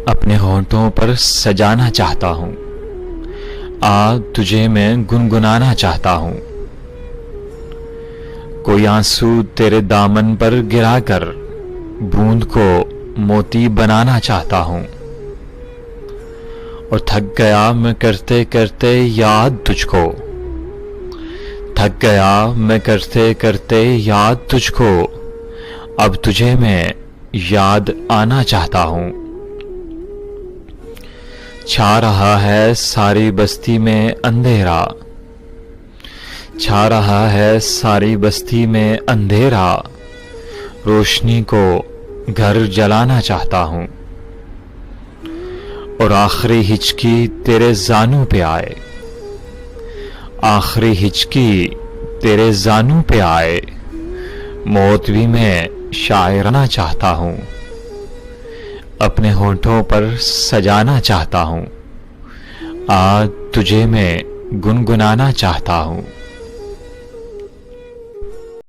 اپنے ہونٹوں پر سجانا چاہتا ہوں، تجھے میں گنگنانا چاہتا ہوں۔ کوئی آنسو تیرے دامن پر گرا کر بوند کو موتی بنانا چاہتا ہوں، اور تھک گیا میں کرتے کرتے یاد تجھ کو، تھک گیا میں کرتے کرتے یاد تجھ کو، اب تجھے میں یاد آنا چاہتا ہوں۔ چھا رہا ہے ساری بستی میں اندھیرا، چھا رہا ہے ساری بستی میں اندھیرا، روشنی کو گھر جلانا چاہتا ہوں، اور آخری ہچکی تیرے زانوں پہ آئے، آخری ہچکی تیرے زانوں پہ آئے، موت بھی میں شاعرانہ چاہتا ہوں، اپنے ہونٹوں پر سجانا چاہتا ہوں، تجھے میں گنگنانا چاہتا ہوں۔